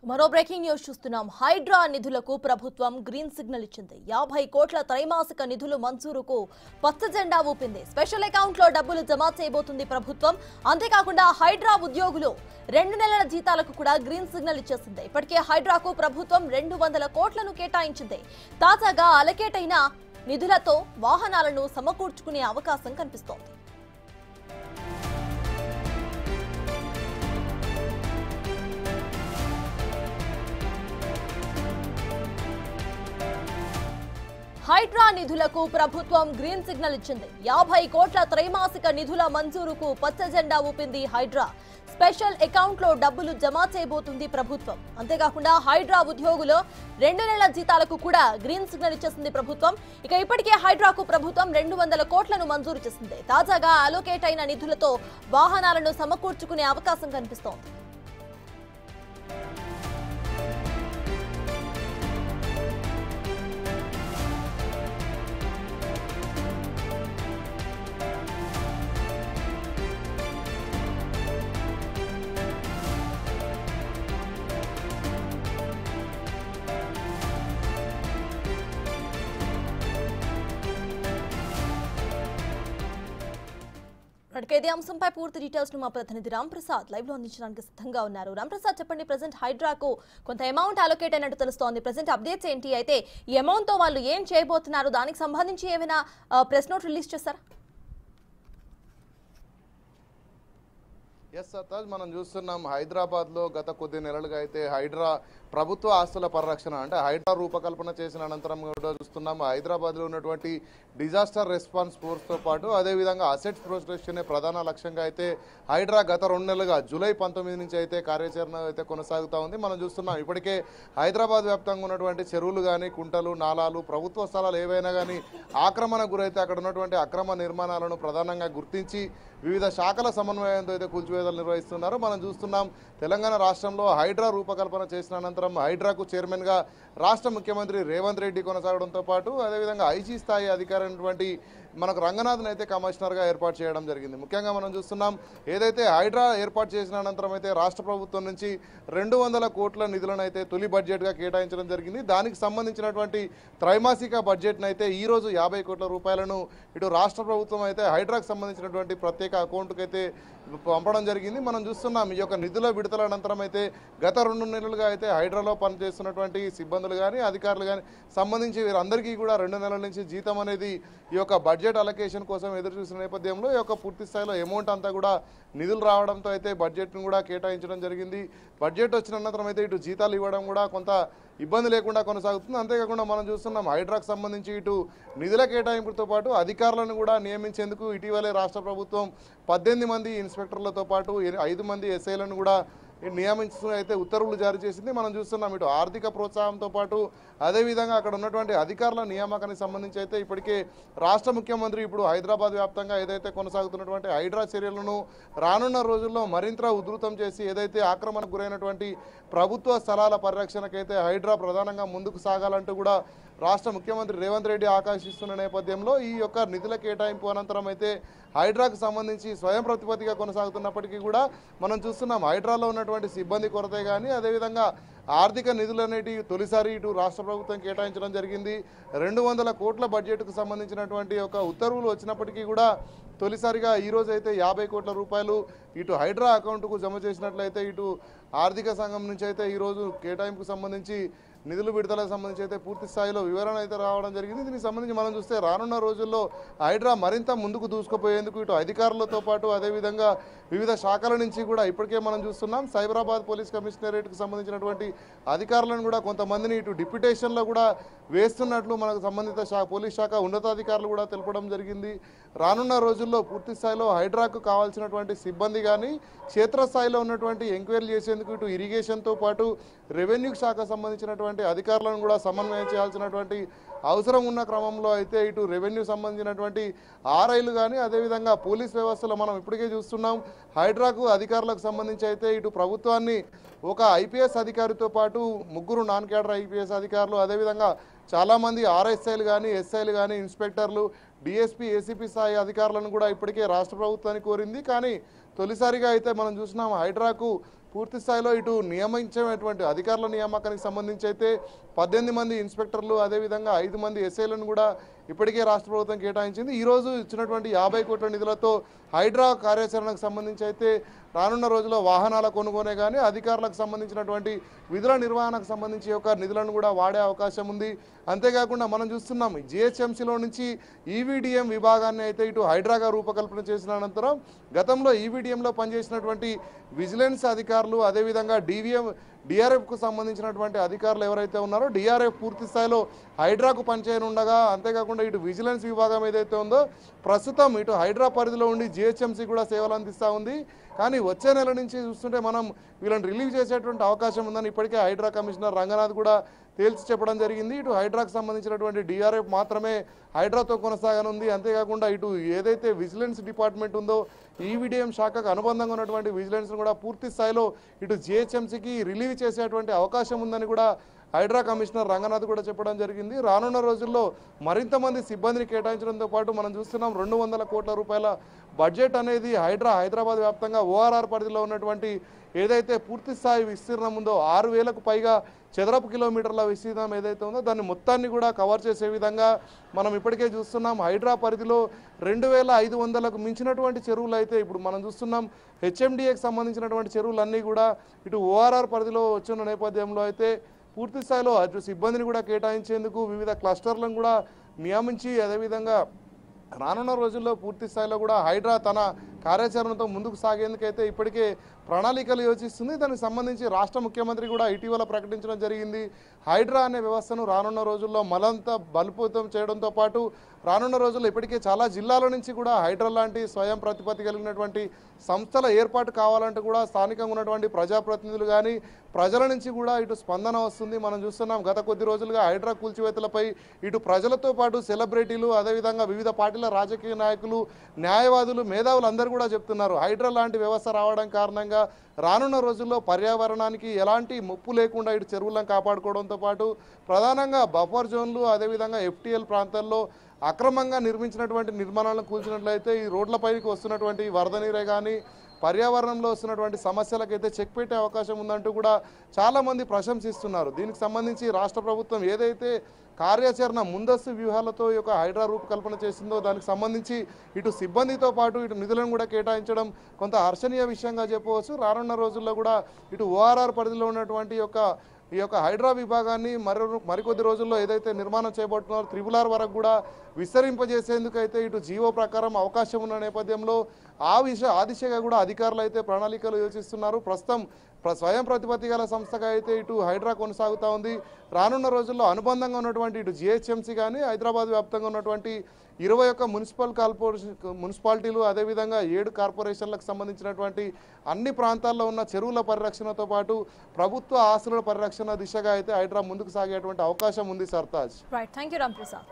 మరో breaking news చూస్తున్నాం. హైడ్రా నిధులకు ప్రభుత్వం గ్రీన్ సిగ్నల్ ఇచ్చింది. 50 కోట్ల త్రైమాసిక నిధులు మంజూరుకు పచ్చ జెండా ఊపింది. స్పెషల్ అకౌంట్ లో డబ్బులు జమ చేయబోతుంది ప్రభుత్వం. అంతేకాకుండా హైడ్రా ఉద్యోగులు 2 నెలల జీతాలకు కూడా గ్రీన్ సిగ్నల్ ఇచ్చేసింది. ఇప్పటికే హైడ్రాకు ప్రభుత్వం 200 కోట్లను కేటాయించింది. తాజాగా అలకేట్ అయిన నిధులతో వాహనాలను సమకూర్చుకునే అవకాశం కనిపిస్తోంది. హైడ్రా నిధులకు ప్రభుత్వం గ్రీన్ సిగ్నల్ ఇచ్చింది. 50 కోట్ల త్రైమాసిక నిధుల మంజూరుకు పచ్చ జెండా ఊపింది హైడ్రా. స్పెషల్ అకౌంట్ లో డబ్బులు జమ చేయబోతుంది ప్రభుత్వం. అంతేకాకుండా హైడ్రా ఉద్యోగులు 2 నెలల జీతాలకు కూడా గ్రీన్ సిగ్నల్ ఇచ్చేసింది ప్రభుత్వం. ఇక ఇప్పటికే హైడ్రాకు ప్రభుత్వం 200 కోట్లను మంజూరు చేసింది. తాజాగా అలోకేట్ అయిన నిధులతో వాహనాలను సమకూర్చుకునే అవకాశం కనిపిస్తోంది. ఇదే అంశంపై పూర్తి డీటెయిల్స్ ను మా ప్రతినిధి రామ్ ప్రసాద్ లైవ్ లో అందించడానికి సిద్ధంగా ఉన్నారు. రామ్ ప్రసాద్, చెప్పండి, ప్రెజెంట్ హైడ్రాకు కొంత అమౌంట్ అలొకేట్ అయినట్టు తెలుస్తోంది. ప్రెజెంట్ అప్డేట్స్ ఏంటి? అయితే ఈ అమౌంట్ తో వాళ్ళు ఏం చేయబోతున్నారు? దానికి సంబంధించి ఏమైనా ప్రెస్ నోట్ రిలీజ్ చేశారా? ఎస్ సతాజ్, మనం చూస్తున్నాం హైదరాబాద్లో గత కొద్ది నెలలుగా అయితే హైడ్రా ప్రభుత్వ ఆస్తుల పరిరక్షణ అంటే హైడ్రా రూపకల్పన చేసిన అనంతరం కూడా చూస్తున్నాం. హైదరాబాద్లో ఉన్నటువంటి డిజాస్టర్ రెస్పాన్స్ ఫోర్స్తో పాటు అదేవిధంగా అసెట్స్ ప్రొటెక్షన్ ప్రధాన లక్ష్యంగా అయితే హైడ్రా గత 2 నెలలుగా జూలై 19 నుంచి అయితే కార్యాచరణ అయితే కొనసాగుతూ ఉంది. మనం చూస్తున్నాం ఇప్పటికే హైదరాబాద్ వ్యాప్తంగా ఉన్నటువంటి చెరువులు కానీ, కుంటలు, నాలాలు, ప్రభుత్వ స్థలాలు ఏవైనా కానీ ఆక్రమణకు గురైతే అక్కడ ఉన్నటువంటి అక్రమ నిర్మాణాలను ప్రధానంగా గుర్తించి వివిధ శాఖల సమన్వయంతో అయితే కూల్చివేతలు నిర్వహిస్తున్నారు. మనం చూస్తున్నాం తెలంగాణ రాష్ట్రంలో హైడ్రా రూపకల్పన చేసిన అనంతరం హైడ్రాకు చైర్మన్గా రాష్ట్ర ముఖ్యమంత్రి రేవంత్ రెడ్డి కొనసాగడంతో పాటు అదేవిధంగా ఐజీ స్థాయి అధికారి అయినటువంటి మనకు రంగనాథ్ని అయితే కమిషనర్గా ఏర్పాటు చేయడం జరిగింది. ముఖ్యంగా మనం చూస్తున్నాం ఏదైతే హైడ్రా ఏర్పాటు చేసిన అనంతరం అయితే రాష్ట్ర ప్రభుత్వం నుంచి 200 కోట్ల నిధులను అయితే తొలి బడ్జెట్గా కేటాయించడం జరిగింది. దానికి సంబంధించినటువంటి త్రైమాసిక బడ్జెట్ను అయితే ఈరోజు 50 కోట్ల రూపాయలను ఇటు రాష్ట్ర ప్రభుత్వం అయితే హైడ్రాకు సంబంధించినటువంటి ప్రత్యేక అకౌంట్కి అయితే పంపడం జరిగింది. మనం చూస్తున్నాం ఈ యొక్క నిధుల విడుదల అనంతరం అయితే గత 2 నెలలుగా అయితే హైడ్రాలో పనిచేస్తున్నటువంటి సిబ్బందులు కానీ, అధికారులు కానీ సంబంధించి వీరందరికీ కూడా 2 నెలల నుంచి జీతం అనేది ఈ యొక్క బడ్జెట్ అలొకేషన్ కోసం ఎదురు చూసిన నేపథ్యంలో ఈ యొక్క పూర్తి స్థాయిలో అమౌంట్ అంతా కూడా నిధులు రావడంతో అయితే బడ్జెట్ను కూడా కేటాయించడం జరిగింది. బడ్జెట్ వచ్చిన అనంతరం అయితే ఇటు జీతాలు ఇవ్వడం కూడా కొంత ఇబ్బంది లేకుండా కొనసాగుతుంది. అంతేకాకుండా మనం చూస్తున్నాం హైడ్రాకు సంబంధించి ఇటు నిధుల కేటాయింపుతో పాటు అధికారులను కూడా నియమించేందుకు ఇటీవలే రాష్ట్ర ప్రభుత్వం 18 మంది ఇన్స్పెక్టర్లతో పాటు 5 మంది ఎస్ఐలను కూడా నియమించు అయితే ఉత్తర్వులు జారీ చేసింది. మనం చూస్తున్నాం ఇటు ఆర్థిక ప్రోత్సాహంతో పాటు అదేవిధంగా అక్కడ ఉన్నటువంటి అధికారుల నియామకానికి సంబంధించి అయితే ఇప్పటికే రాష్ట్ర ముఖ్యమంత్రి ఇప్పుడు హైదరాబాద్ వ్యాప్తంగా ఏదైతే కొనసాగుతున్నటువంటి హైడ్రా చర్యలను రానున్న రోజుల్లో మరింత ఉధృతం చేసి ఏదైతే ఆక్రమణకు గురైనటువంటి ప్రభుత్వ స్థలాల పరిరక్షణకైతే హైడ్రా ప్రధానంగా ముందుకు సాగాలంటూ కూడా రాష్ట్ర ముఖ్యమంత్రి రేవంత్ రెడ్డి ఆకాంక్షిస్తున్న నేపథ్యంలో ఈ యొక్క నిధుల కేటాయింపు అనంతరం అయితే హైడ్రాకు సంబంధించి స్వయం ప్రతిపత్తిగా కొనసాగుతున్నప్పటికీ కూడా మనం చూస్తున్నాం హైడ్రాలో ఉన్నటువంటి సిబ్బంది కొరతే కానీ అదేవిధంగా ఆర్థిక నిధులు అనేటివి తొలిసారి ఇటు రాష్ట్ర ప్రభుత్వం కేటాయించడం జరిగింది. 200 కోట్ల బడ్జెట్కు సంబంధించినటువంటి ఒక ఉత్తర్వులు వచ్చినప్పటికీ కూడా తొలిసారిగా ఈరోజు అయితే 50 కోట్ల రూపాయలు ఇటు హైడ్రా అకౌంట్కు జమ చేసినట్లయితే ఇటు ఆర్థిక సంఘం నుంచి అయితే ఈరోజు కేటాయింపుకు సంబంధించి నిధులు విడుదలకు సంబంధించి అయితే పూర్తి స్థాయిలో వివరణ అయితే రావడం జరిగింది. దీనికి సంబంధించి మనం చూస్తే రానున్న రోజుల్లో హైడ్రా మరింత ముందుకు దూసుకుపోయేందుకు ఇటు అధికారులతో పాటు అదేవిధంగా వివిధ శాఖల నుంచి కూడా ఇప్పటికే మనం చూస్తున్నాం సైబరాబాద్ పోలీస్ కమిషనరేట్కి సంబంధించినటువంటి అధికారులను కూడా కొంతమందిని ఇటు డిప్యుటేషన్లో కూడా వేస్తున్నట్లు మనకు సంబంధిత పోలీస్ శాఖ ఉన్నతాధికారులు కూడా తెలపడం జరిగింది. రానున్న రోజుల్లో పూర్తి స్థాయిలో హైడ్రాకు కావాల్సినటువంటి సిబ్బంది కానీ క్షేత్రస్థాయిలో ఉన్నటువంటి ఎంక్వైరీలు చేసేందుకు ఇటు ఇరిగేషన్తో పాటు రెవెన్యూ శాఖ సంబంధించినటువంటి అధికారులను కూడా సమన్వయం చేయాల్సినటువంటి అవసరం ఉన్న క్రమంలో అయితే ఇటు రెవెన్యూ సంబంధించినటువంటి ఆర్ఐలు కానీ అదేవిధంగా పోలీస్ వ్యవస్థలో మనం ఇప్పటికే చూస్తున్నాం హైడ్రాకు అధికారులకు సంబంధించి అయితే ఇటు ప్రభుత్వాన్ని ఒక ఐపీఎస్ అధికారితో పాటు 3 నాన్ క్యాడర్ ఐపీఎస్ అధికారులు అదేవిధంగా చాలామంది ఆర్ఎస్ఐలు కానీ, ఎస్ఐలు కానీ, ఇన్స్పెక్టర్లు, డిఎస్పీ, ఏసీపీ స్థాయి అధికారులను కూడా ఇప్పటికే రాష్ట్ర ప్రభుత్వాన్ని కోరింది. కానీ తొలిసారిగా అయితే మనం చూసినాం హైడ్రాకు పూర్తి స్థాయిలో ఇటు నియమించేటువంటి అధికారుల నియామకానికి సంబంధించి అయితే 18 మంది ఇన్స్పెక్టర్లు అదేవిధంగా 5 మంది ఎస్ఐలను కూడా ఇప్పటికే రాష్ట్ర ప్రభుత్వం కేటాయించింది. ఈరోజు ఇచ్చినటువంటి 50 కోట్ల నిధులతో హైడ్రా కార్యాచరణకు సంబంధించి అయితే రానున్న రోజుల్లో వాహనాల కొనుగోనే కానీ అధికారులకు సంబంధించినటువంటి విధుల నిర్వహణకు సంబంధించి యొక్క నిధులను కూడా వాడే అవకాశం ఉంది. అంతేకాకుండా మనం చూస్తున్నాం జిహెచ్ఎంసీలో నుంచి ఈవీడిఎం విభాగాన్ని అయితే ఇటు హైడ్రాగా రూపకల్పన చేసిన అనంతరం గతంలో ఈవీడిఎంలో పనిచేసినటువంటి విజిలెన్స్ అధికారులు అదేవిధంగా డిఆర్ఎఫ్కు సంబంధించినటువంటి అధికారులు ఎవరైతే ఉన్నారో డిఆర్ఎఫ్ పూర్తి స్థాయిలో హైడ్రాకు పనిచేయనుండగా అంతేకాకుండా ఇటు విజిలెన్స్ విభాగం ఏదైతే ఉందో ప్రస్తుతం ఇటు హైడ్రా పరిధిలో ఉండి జిహెచ్ఎంసీ కూడా సేవలు అందిస్తూ ఉంది. కానీ వచ్చే నెల నుంచి చూస్తుంటే మనం వీళ్ళని రిలీవ్ చేసేటువంటి అవకాశం ఉందని ఇప్పటికే హైడ్రా కమిషనర్ రంగనాథ్ కూడా తేల్చి చెప్పడం జరిగింది. ఇటు హైడ్రాకు సంబంధించినటువంటి డిఆర్ఎఫ్ మాత్రమే హైడ్రాతో కొనసాగనుంది. అంతేకాకుండా ఇటు ఏదైతే విజిలెన్స్ డిపార్ట్మెంట్ ఉందో ఈవీడిఎం శాఖకు అనుబంధంగా ఉన్నటువంటి విజిలెన్స్ను కూడా పూర్తి స్థాయిలో ఇటు జిహెచ్ఎంసీకి రిలీవ్ చేసేటువంటి అవకాశం ఉందని కూడా హైడ్రా కమిషనర్ రంగనాథ్ కూడా చెప్పడం జరిగింది. రానున్న రోజుల్లో మరింత మంది సిబ్బందిని కేటాయించడంతో పాటు మనం చూస్తున్నాం 200 కోట్ల రూపాయల బడ్జెట్ అనేది హైదరాబాద్ వ్యాప్తంగా ఓఆర్ఆర్ పరిధిలో ఉన్నటువంటి ఏదైతే పూర్తి స్థాయి విస్తీర్ణం ఉందో 6,000కు పైగా చదరపు కిలోమీటర్ల విస్తీర్ణం ఏదైతే ఉందో దాన్ని మొత్తాన్ని కూడా కవర్ చేసే విధంగా మనం ఇప్పటికే చూస్తున్నాం. హైడ్రా పరిధిలో 2,500కు మించినటువంటి చెరువులు అయితే ఇప్పుడు మనం చూస్తున్నాం. హెచ్ఎండిఏకి సంబంధించినటువంటి చెరువులన్నీ కూడా ఇటు ఓఆర్ఆర్ పరిధిలో వచ్చిన నేపథ్యంలో అయితే పూర్తి స్థాయిలో అటు సిబ్బందిని కూడా కేటాయించేందుకు వివిధ క్లస్టర్లను కూడా నియమించి అదేవిధంగా రానున్న రోజుల్లో పూర్తి స్థాయిలో కూడా హైడ్రా తన కార్యాచరణతో ముందుకు సాగేందుకైతే ఇప్పటికే ప్రణాళికలు యోచిస్తుంది. దానికి సంబంధించి రాష్ట్ర ముఖ్యమంత్రి కూడా ఇటీవల ప్రకటించడం జరిగింది. హైడ్రా అనే వ్యవస్థను రానున్న రోజుల్లో మలంత బలోపేతం చేయడంతో పాటు రానున్న రోజుల్లో ఇప్పటికే చాలా జిల్లాల నుంచి కూడా హైడ్రా లాంటి స్వయం ప్రతిపత్తి కలిగినటువంటి సంస్థల ఏర్పాటు కావాలంటే కూడా స్థానికంగా ఉన్నటువంటి ప్రజాప్రతినిధులు కానీ ప్రజల నుంచి కూడా ఇటు స్పందన వస్తుంది. మనం చూస్తున్నాం గత కొద్ది రోజులుగా హైడ్రా కూల్చివేతలపై ఇటు ప్రజలతో పాటు సెలబ్రిటీలు అదేవిధంగా వివిధ పార్టీల రాజకీయ నాయకులు న్యాయవాదులు మేధావులు అందరూ కూడా చెప్తున్నారు హైడ్రా లాంటి వ్యవస్థ రావడం కారణంగా రానున్న రోజుల్లో పర్యావరణానికి ఎలాంటి ముప్పు లేకుండా ఇటు చెరువులను కాపాడుకోవడంతో పాటు ప్రధానంగా బఫర్ జోన్లు అదేవిధంగా ఎఫ్టీఎల్ ప్రాంతాల్లో అక్రమంగా నిర్మించినటువంటి నిర్మాణాలను కూల్చినట్లయితే ఈ రోడ్లపైకి వస్తున్నటువంటి వరద నీరే కానీ పర్యావరణంలో వస్తున్నటువంటి సమస్యలకైతే చెక్ పెట్టే అవకాశం ఉందంటూ కూడా చాలామంది ప్రశంసిస్తున్నారు. దీనికి సంబంధించి రాష్ట్ర ప్రభుత్వం ఏదైతే కార్యాచరణ ముందస్తు వ్యూహాలతో ఈ యొక్క హైడ్రా రూపకల్పన చేసిందో దానికి సంబంధించి ఇటు సిబ్బందితో పాటు ఇటు నిధులను కూడా కేటాయించడం కొంత హర్షణీయ విషయంగా చెప్పవచ్చు. రానున్న రోజుల్లో కూడా ఇటు ఓఆర్ఆర్ పరిధిలో ఉన్నటువంటి ఈ యొక్క హైడ్రా విభాగాన్ని మరికొద్ది రోజుల్లో ఏదైతే నిర్మాణం చేయబోతున్నారో RRR వరకు కూడా విస్తరింపజేసేందుకైతే ఇటు జీవో ప్రకారం అవకాశం ఉన్న నేపథ్యంలో ఆ దిశగా కూడా అధికారులు అయితే ప్రణాళికలు యోచిస్తున్నారు. ప్రస్తుతం స్వయం ప్రతిపత్తి గల సంస్థగా అయితే ఇటు హైడ్రా కొనసాగుతూ ఉంది. రానున్న రోజుల్లో అనుబంధంగా ఉన్నటువంటి ఇటు జిహెచ్ఎంసీ కానీ హైదరాబాద్ వ్యాప్తంగా ఉన్నటువంటి 21 మున్సిపాలిటీలు అదేవిధంగా 7 కార్పొరేషన్లకు సంబంధించినటువంటి అన్ని ప్రాంతాల్లో ఉన్న చెరువుల పరిరక్షణతో పాటు ప్రభుత్వ ఆస్తుల పరిరక్షణ దిశగా అయితే హైడ్రా ముందుకు సాగేటువంటి అవకాశం ఉంది. సర్తాజ్. Right, thank you Ram Prasad.